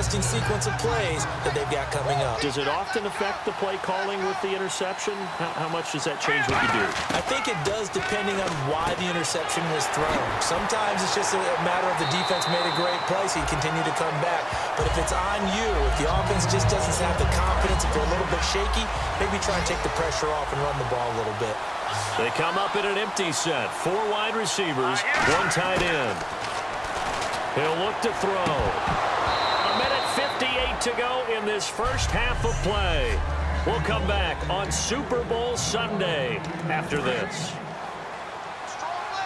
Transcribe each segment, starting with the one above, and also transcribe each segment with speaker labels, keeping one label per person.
Speaker 1: interesting sequence of plays that they've got coming up.
Speaker 2: Does it often affect the play calling with the interception? How much does that change what you do?
Speaker 1: I think it does depending on why the interception was thrown. Sometimes it's just a matter of the defense made a great play, so you continue to come back. But if it's on you, if the offense just doesn't have the confidence, if they're a little bit shaky, maybe try and take the pressure off and run the ball a little bit.
Speaker 2: They come up in an empty set. 4 wide receivers, 1 tight end. He'll look to throw. 1:58 to go in this first half of play. We'll come back on Super Bowl Sunday after this.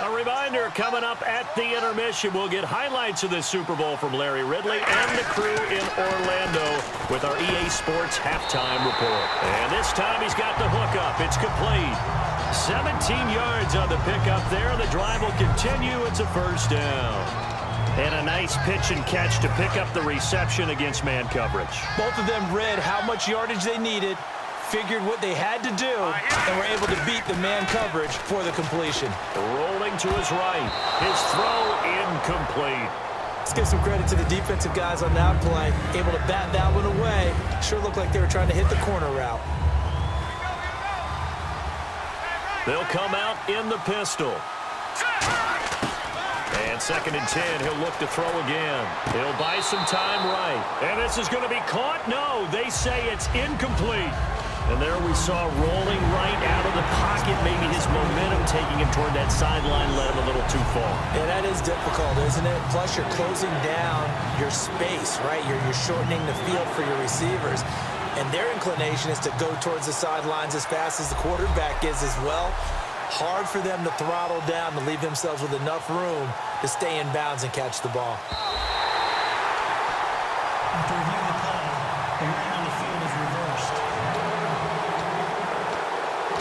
Speaker 2: A reminder, coming up at the intermission, we'll get highlights of this Super Bowl from Larry Ridley and the crew in Orlando with our EA Sports halftime report. And this time he's got the hook up. It's complete. 17 yards on the pickup there. The drive will continue. It's a first down. And a nice pitch and catch to pick up the reception against man coverage.
Speaker 1: Both of them read how much yardage they needed, figured what they had to do, and were able to beat the man coverage for the completion.
Speaker 2: Rolling to his right. His throw incomplete.
Speaker 1: Let's give some credit to the defensive guys on that play. Able to bat that one away. Sure looked like they were trying to hit the corner route.
Speaker 2: They'll come out in the pistol. And 2nd and 10, he'll look to throw again. He'll buy some time right. And this is going to be caught? No, they say it's incomplete. And there we saw rolling right out of the pocket. Maybe his momentum taking him toward that sideline led him a little too far.
Speaker 1: Yeah, that is difficult, isn't it? Plus, you're closing down your space, right? You're shortening the field for your receivers. And their inclination is to go towards the sidelines as fast as the quarterback is as well. Hard for them to throttle down to leave themselves with enough room to stay in bounds and catch the ball.
Speaker 3: After reviewing the play, the running on the field is reversed.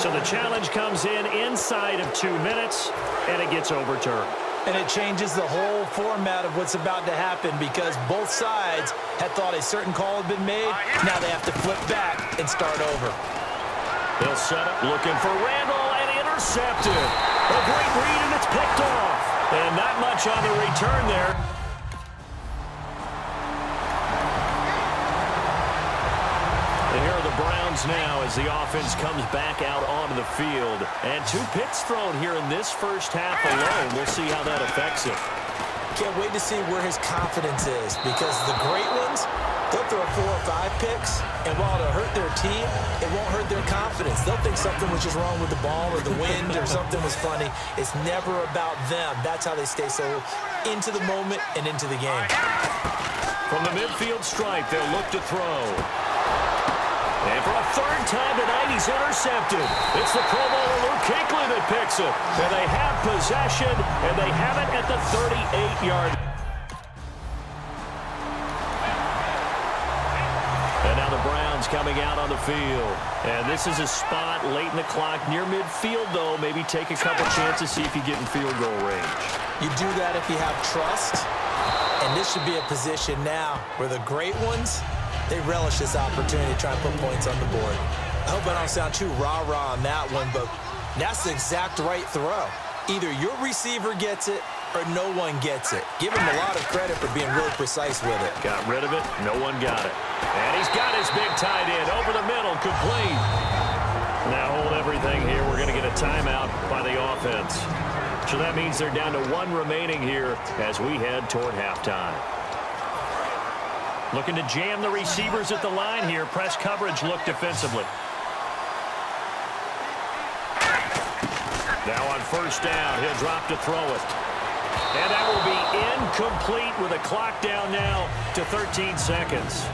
Speaker 2: So the challenge comes in inside of 2 minutes, and it gets overturned.
Speaker 1: And it changes the whole format of what's about to happen because both sides had thought a certain call had been made. Now they have to flip back and start over.
Speaker 2: They'll set up, looking for Randall, and intercepted. A great read, and it's picked off. And not much on the return there. And here are the Browns now as the offense comes back out onto the field. And 2 picks thrown here in this first half alone. We'll see how that affects him.
Speaker 1: Can't wait to see where his confidence is because the great ones, they'll throw 4 or 5 picks, and while it'll hurt their team, it won't hurt their confidence. They'll think something was just wrong with the ball or the wind or something was funny. It's never about them. That's how they stay so into the moment and into the game.
Speaker 2: From the midfield stripe, they'll look to throw. And for a 3rd time tonight, he's intercepted. It's the Pro Bowler Luke Kuechly that picks it. And they have possession, and they have it at the 38-yard. And now the Browns coming out on the field. And this is a spot late in the clock near midfield, though. Maybe take a couple chances, see if you get in field goal range.
Speaker 1: You do that if you have trust. And this should be a position now where the great ones, they relish this opportunity to try and put points on the board. I hope I don't sound too rah-rah on that one, but that's the exact right throw. Either your receiver gets it or no one gets it. Give him a lot of credit for being really precise with it.
Speaker 2: Got rid of it. No one got it. And he's got his big tight end over the middle, complete. Now hold everything here. We're going to get a timeout by the offense. So that means they're down to 1 remaining here as we head toward halftime. Looking to jam the receivers at the line here. Press coverage look defensively. Now on 1st down, he'll drop to throw it. And that will be incomplete with a clock down now to 13 seconds.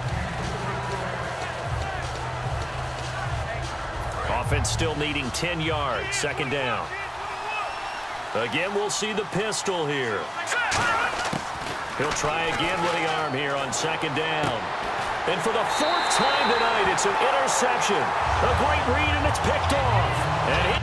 Speaker 2: Offense still needing 10 yards. 2nd down. Again, we'll see the pistol here. He'll try again with the arm here on 2nd down. And for the 4th time tonight, it's an interception. A great read, and it's picked off. And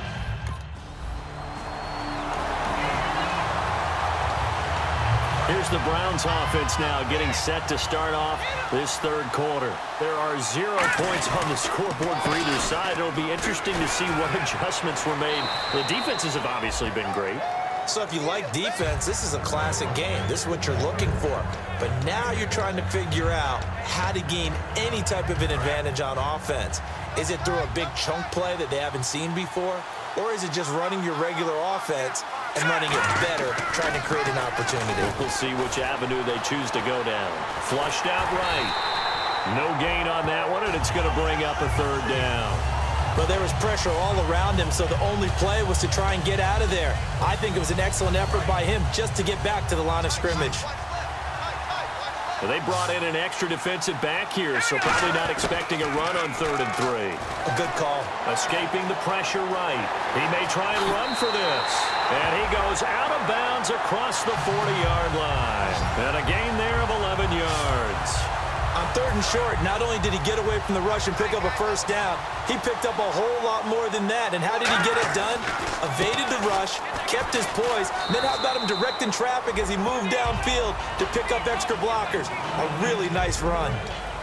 Speaker 2: here's the Browns offense now getting set to start off this 3rd quarter. There are 0 points on the scoreboard for either side. It'll be interesting to see what adjustments were made. The defenses have obviously been great.
Speaker 1: So if you like defense, this is a classic game. This is what you're looking for. But now you're trying to figure out how to gain any type of an advantage on offense. Is it through a big chunk play that they haven't seen before? Or is it just running your regular offense and running it better, trying to create an opportunity?
Speaker 2: We'll see which avenue they choose to go down. Flushed out right. No gain on that one, and it's going to bring up a third down.
Speaker 1: But there was pressure all around him, so the only play was to try and get out of there. I think it was an excellent effort by him just to get back to the line of scrimmage.
Speaker 2: Well, they brought in an extra defensive back here, so probably not expecting a run on 3rd and 3.
Speaker 1: A good call.
Speaker 2: Escaping the pressure right. He may try and run for this. And he goes out of bounds across the 40-yard line. And a gain there of 11 yards.
Speaker 1: On 3rd and short, not only did he get away from the rush and pick up a first down, he picked up a whole lot more than that. And how did he get it done? Evaded the rush, kept his poise, and then how about him directing traffic as he moved downfield to pick up extra blockers? A really nice run.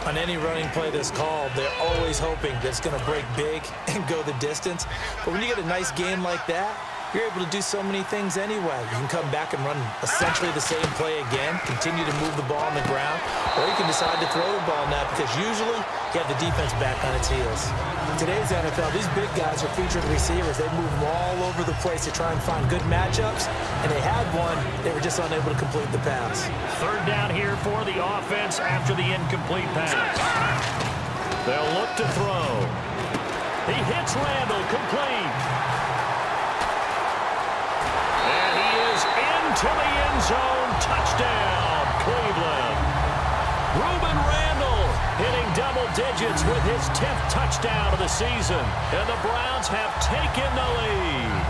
Speaker 1: On any running play that's called, they're always hoping that it's going to break big and go the distance. But when you get a nice game like that, you're able to do so many things anyway. You can come back and run essentially the same play again, continue to move the ball on the ground, or you can decide to throw the ball now because usually you have the defense back on its heels. In today's NFL, these big guys are featured receivers. They move them all over the place to try and find good matchups, and they had one. They were just unable to complete the pass.
Speaker 2: 3rd down here for the offense after the incomplete pass. They'll look to throw. He hits Randall, complete. To the end zone, touchdown, Cleveland. Ruben Randall hitting double digits with his 10th touchdown of the season. And the Browns have taken the lead.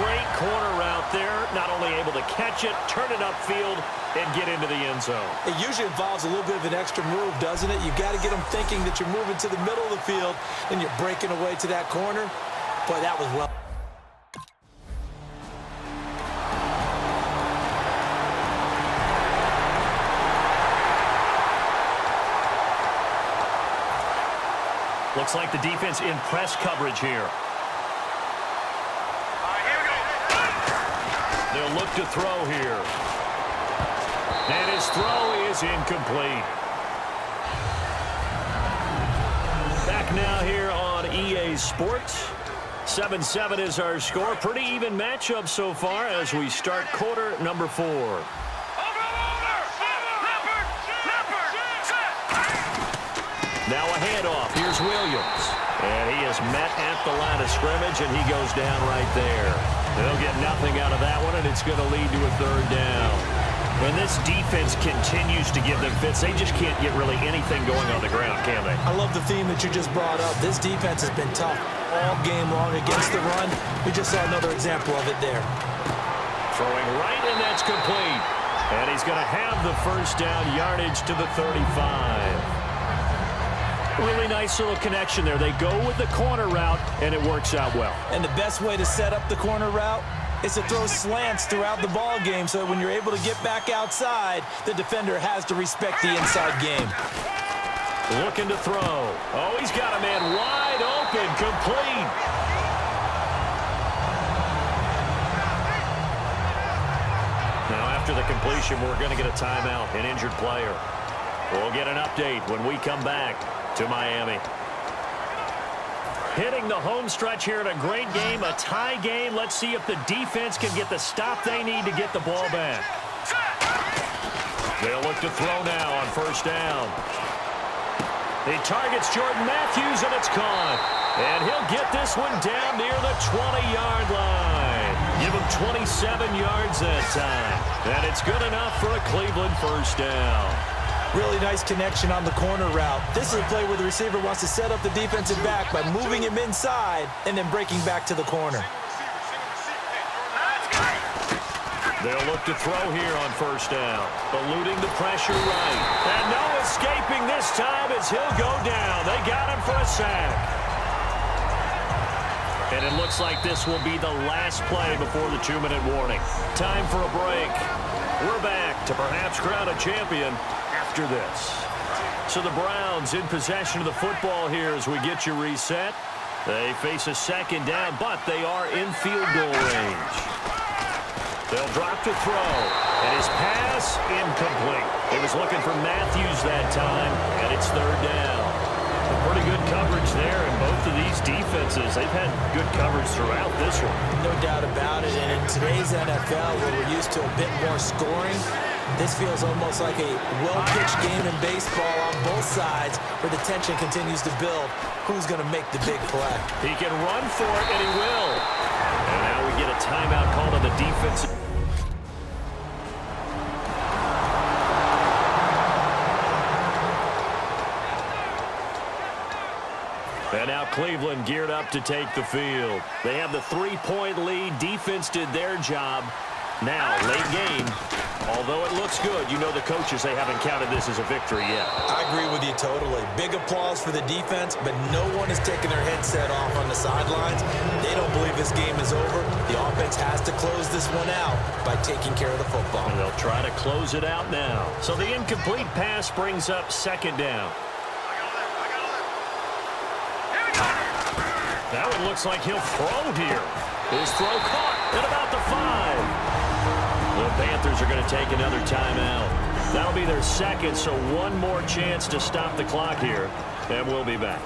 Speaker 2: Great corner route there. Not only able to catch it, turn it upfield, and get into the end zone.
Speaker 1: It usually involves a little bit of an extra move, doesn't it? You've got to get them thinking that you're moving to the middle of the field and you're breaking away to that corner. Boy, that was well.
Speaker 2: Looks like the defense in press coverage here. They'll look to throw here. And his throw is incomplete. Back now here on EA Sports. 7-7 is our score. Pretty even matchup so far as we start quarter number 4. Now a handoff. Here's Williams. And he is met at the line of scrimmage, and he goes down right there. They'll get nothing out of that one, and it's going to lead to a 3rd down. When this defense continues to give them fits, they just can't get really anything going on the ground, can they?
Speaker 1: I love the theme that you just brought up. This defense has been tough all game long against the run. We just saw another example of it there.
Speaker 2: Throwing right, and that's complete. And he's going to have the first down yardage to the 35. Really nice little connection there. They go with the corner route, and it works out well.
Speaker 1: And the best way to set up the corner route is to throw slants throughout the ball game so that when you're able to get back outside, the defender has to respect the inside game.
Speaker 2: Looking to throw. Oh, he's got a man wide open, complete. Now, after the completion, we're going to get a timeout, an injured player. We'll get an update when we come back to Miami. Hitting the home stretch here in a great game, a tie game. Let's see if the defense can get the stop they need to get the ball back. They'll look to throw now on 1st down. He targets Jordan Matthews, and it's caught. And he'll get this one down near the 20-yard line. Give him 27 yards that time. And it's good enough for a Cleveland 1st down.
Speaker 1: Really nice connection on the corner route. This is a play where the receiver wants to set up the defensive back by moving him inside and then breaking back to the corner.
Speaker 2: They'll look to throw here on 1st down. Eluding the pressure right. And no escaping this time as he'll go down. They got him for a sack. And it looks like this will be the last play before the 2-minute warning. Time for a break. We're back to perhaps crown a champion after this. So the Browns in possession of the football here as we get you reset. They face a 2nd down, but they are in field goal range. They'll drop to throw. And his pass incomplete. He was looking for Matthews that time, and it's third down. Pretty good coverage there in both of these defenses. They've had good coverage throughout this one.
Speaker 1: No doubt about it. And in today's NFL, where we're used to a bit more scoring, this feels almost like a well-pitched game in baseball on both sides where the tension continues to build. Who's going to make the big play?
Speaker 2: He can run for it, and he will. And now we get a timeout called on the defensive. And now Cleveland geared up to take the field. They have the 3-point lead. Defense did their job. Now, late game, although it looks good, you know the coaches, they haven't counted this as a victory yet.
Speaker 1: I agree with you totally. Big applause for the defense, but no one is taking their headset off on the sidelines. They don't believe this game is over. The offense has to close this one out by taking care of the football.
Speaker 2: And they'll try to close it out now. So the incomplete pass brings up second down. That one looks like he'll throw here. His throw caught at about the 5. The Panthers are going to take another timeout. That'll be their second, so one more chance to stop the clock here, and we'll be back.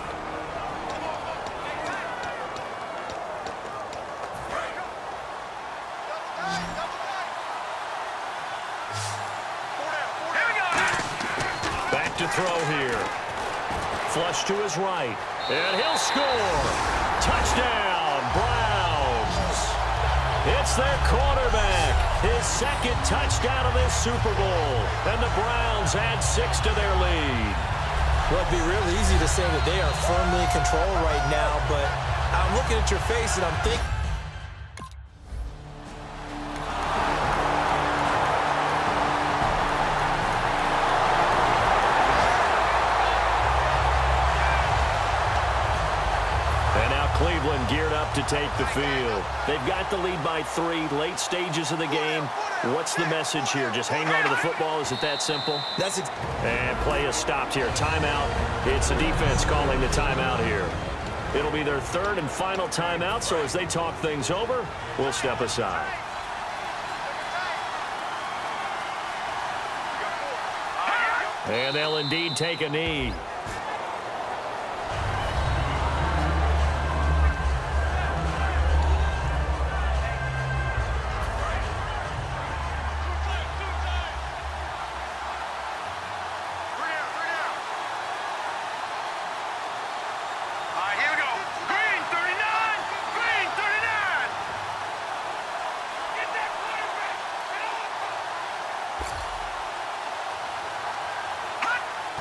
Speaker 2: Back to throw here. Flush to his right, and he'll score. Touchdown, Browns. It's their quarterback, his second touchdown of this Super Bowl, and the Browns add 6 to their lead.
Speaker 1: Well, it'd be real easy to say that they are firmly in control right now, but I'm looking at your face and I'm thinking,
Speaker 2: Cleveland geared up to take the field. They've got the lead by 3, late stages of the game. What's the message here? Just hang on to the football? Is it that simple? And play is stopped here. Timeout. It's the defense calling the timeout here. It'll be their third and final timeout, so as they talk things over, we'll step aside. And they'll indeed take a knee.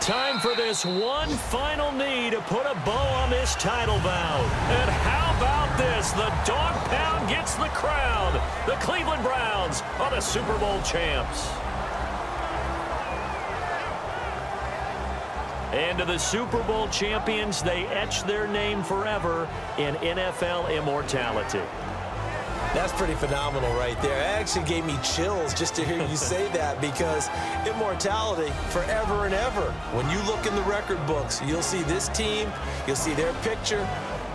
Speaker 2: Time for this one final knee to put a bow on this title bout. And how about this? The dog pound gets the crowd. The Cleveland Browns are the Super Bowl champs. And to the Super Bowl champions, they etch their name forever in NFL immortality.
Speaker 1: That's pretty phenomenal right there. It actually gave me chills just to hear you say that, because immortality forever and ever. When you look in the record books, you'll see this team, you'll see their picture,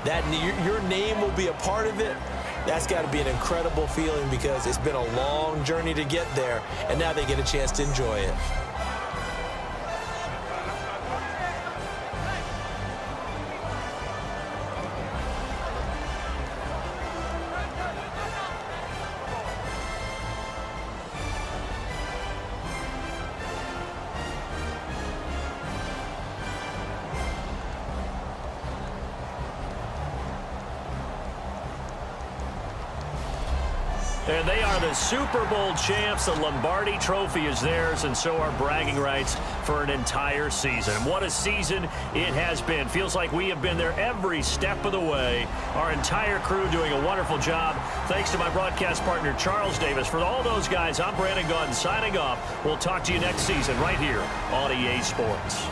Speaker 1: that your name will be a part of it. That's got to be an incredible feeling, because it's been a long journey to get there, and now they get a chance to enjoy it.
Speaker 2: And they are the Super Bowl champs. The Lombardi Trophy is theirs, and so are bragging rights for an entire season. And what a season it has been. Feels like we have been there every step of the way. Our entire crew doing a wonderful job. Thanks to my broadcast partner, Charles Davis. For all those guys, I'm Brandon Gunn signing off. We'll talk to you next season right here on EA Sports.